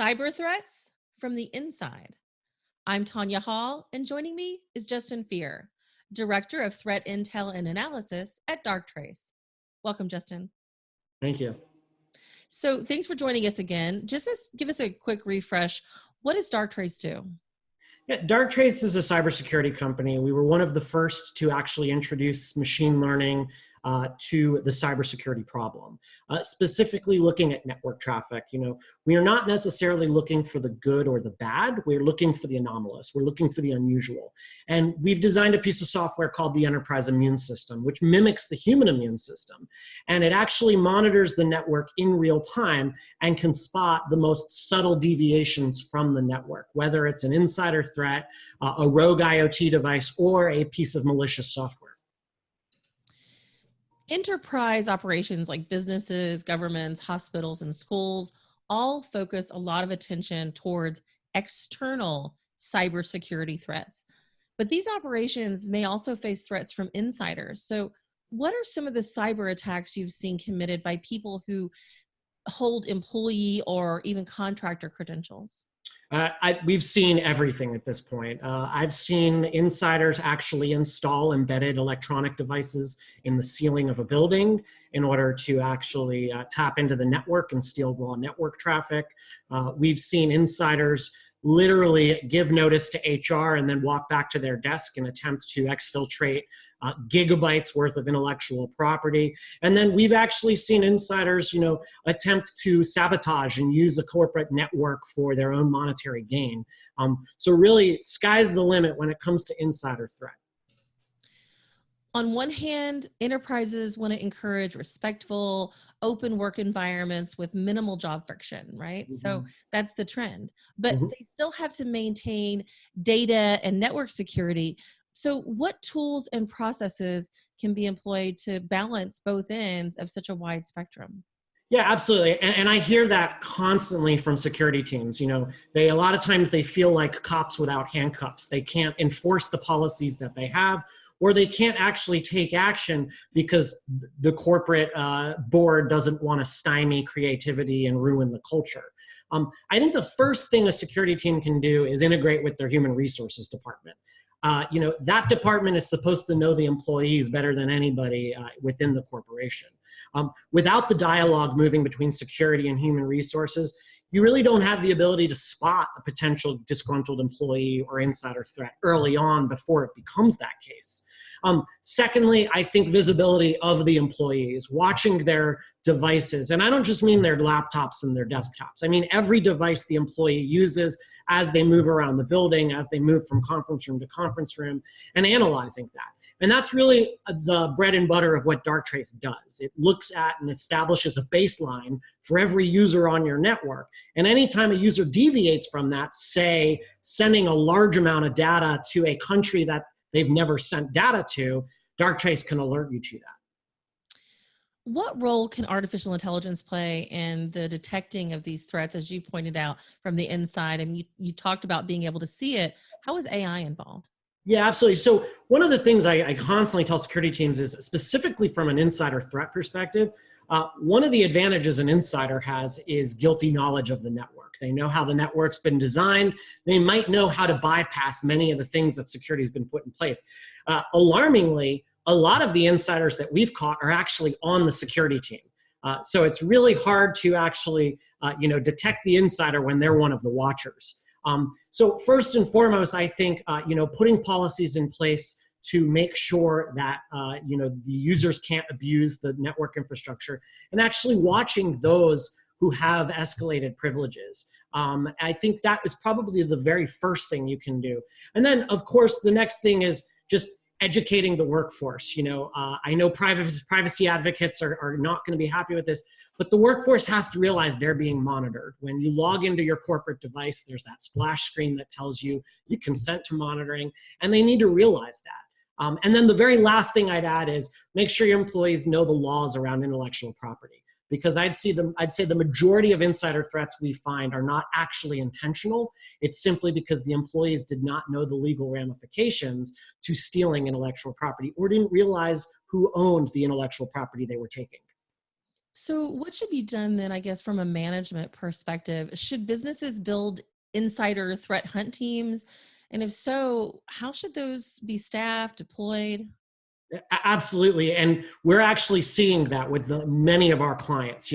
Cyber threats from the inside. I'm Tonya Hall, and joining me is Justin Fier, Director of Threat Intel and Analysis at Darktrace. Welcome, Justin. Thank you. So thanks for joining us again. Give us a quick refresh. What does Darktrace do? Yeah, Darktrace is a cybersecurity company. We were one of the first to actually introduce machine learning to the cybersecurity problem, specifically looking at network traffic. We are not necessarily looking for the good or the bad. We're looking for the anomalous. We're looking for the unusual. And we've designed a piece of software called the Enterprise Immune System, which mimics the human immune system. And it actually monitors the network in real time and can spot the most subtle deviations from the network, whether it's an insider threat, a rogue IoT device, or a piece of malicious software. Enterprise operations like businesses, governments, hospitals, and schools all focus a lot of attention towards external cybersecurity threats. But these operations may also face threats from insiders. So, what are some of the cyber attacks you've seen committed by people who hold employee or even contractor credentials? We've seen everything at this point. I've seen insiders actually install embedded electronic devices in the ceiling of a building in order to actually tap into the network and steal raw network traffic. We've seen insiders literally give notice to HR and then walk back to their desk and attempt to exfiltrate gigabytes worth of intellectual property. And then we've actually seen insiders, attempt to sabotage and use a corporate network for their own monetary gain. So really, sky's the limit when it comes to insider threat. On one hand, enterprises want to encourage respectful, open work environments with minimal job friction, right? Mm-hmm. So that's the trend. But they still have to maintain data and network security. So what tools and processes can be employed to balance both ends of such a wide spectrum? Yeah, absolutely. And I hear that constantly from security teams. A lot of times they feel like cops without handcuffs. They can't enforce the policies that they have, or they can't actually take action because the corporate board doesn't want to stymie creativity and ruin the culture. I think the first thing a security team can do is integrate with their human resources department. That department is supposed to know the employees better than anybody within the corporation. Without the dialogue moving between security and human resources, you really don't have the ability to spot a potential disgruntled employee or insider threat early on before it becomes that case. Secondly, I think visibility of the employees, watching their devices. And I don't just mean their laptops and their desktops. I mean every device the employee uses as they move around the building, as they move from conference room to conference room, and analyzing that. And that's really the bread and butter of what Darktrace does. It looks at and establishes a baseline for every user on your network. And anytime a user deviates from that, say, sending a large amount of data to a country that they've never sent data to, Darktrace can alert you to that. What role can artificial intelligence play in the detecting of these threats, as you pointed out, from the inside? And you talked about being able to see it. How is AI involved? Yeah, absolutely. So one of the things I constantly tell security teams is, specifically from an insider threat perspective, one of the advantages an insider has is guilty knowledge of the network. They know how the network's been designed. They might know how to bypass many of the things that security has been put in place. Alarmingly, a lot of the insiders that we've caught are actually on the security team. So it's really hard to actually detect the insider when they're one of the watchers. So first and foremost, I think putting policies in place to make sure that the users can't abuse the network infrastructure, and actually watching those who have escalated privileges. I think that is probably the very first thing you can do. And then, of course, the next thing is just educating the workforce. I know privacy advocates are not going to be happy with this, but the workforce has to realize they're being monitored. When you log into your corporate device, there's that splash screen that tells you you consent to monitoring, and they need to realize that. And then the very last thing I'd add is make sure your employees know the laws around intellectual property. Because I'd say the majority of insider threats we find are not actually intentional. It's simply because the employees did not know the legal ramifications to stealing intellectual property, or didn't realize who owned the intellectual property they were taking. So, what should be done then, I guess, from a management perspective? Should businesses build insider threat hunt teams? And if so, how should those be staffed, deployed? Absolutely. And we're actually seeing that with many of our clients.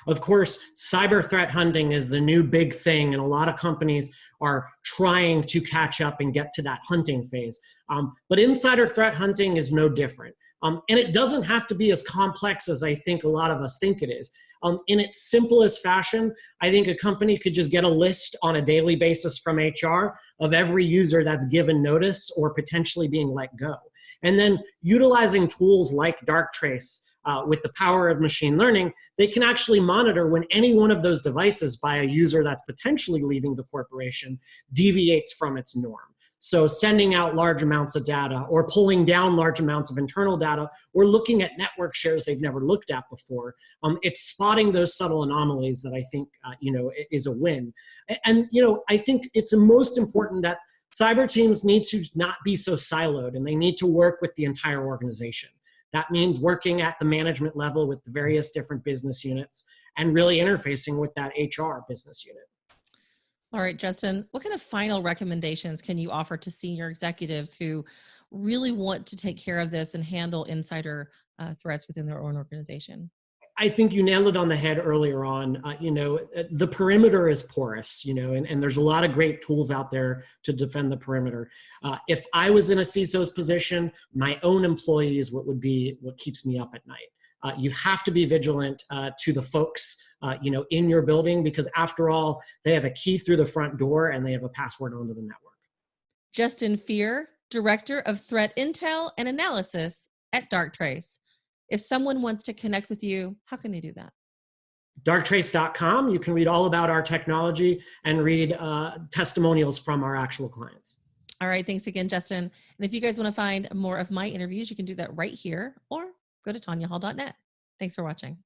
Of course, cyber threat hunting is the new big thing, and a lot of companies are trying to catch up and get to that hunting phase. But insider threat hunting is no different. And it doesn't have to be as complex as I think a lot of us think it is. In its simplest fashion, I think a company could just get a list on a daily basis from HR of every user that's given notice or potentially being let go. And then utilizing tools like Darktrace with the power of machine learning, they can actually monitor when any one of those devices by a user that's potentially leaving the corporation deviates from its norm. So sending out large amounts of data or pulling down large amounts of internal data or looking at network shares they've never looked at before. It's spotting those subtle anomalies that I think is a win. And I think it's most important that cyber teams need to not be so siloed, and they need to work with the entire organization. That means working at the management level with the various different business units and really interfacing with that HR business unit. All right, Justin, what kind of final recommendations can you offer to senior executives who really want to take care of this and handle insider threats within their own organization? I think you nailed it on the head earlier on. The perimeter is porous, and there's a lot of great tools out there to defend the perimeter. If I was in a CISO's position, my own employees would be what keeps me up at night. You have to be vigilant to the folks, in your building, because after all, they have a key through the front door and they have a password onto the network. Justin Fier, Director of Threat Intel and Analysis at Darktrace. If someone wants to connect with you, how can they do that? Darktrace.com. You can read all about our technology and read testimonials from our actual clients. All right. Thanks again, Justin. And if you guys want to find more of my interviews, you can do that right here or go to tonyahall.net. Thanks for watching.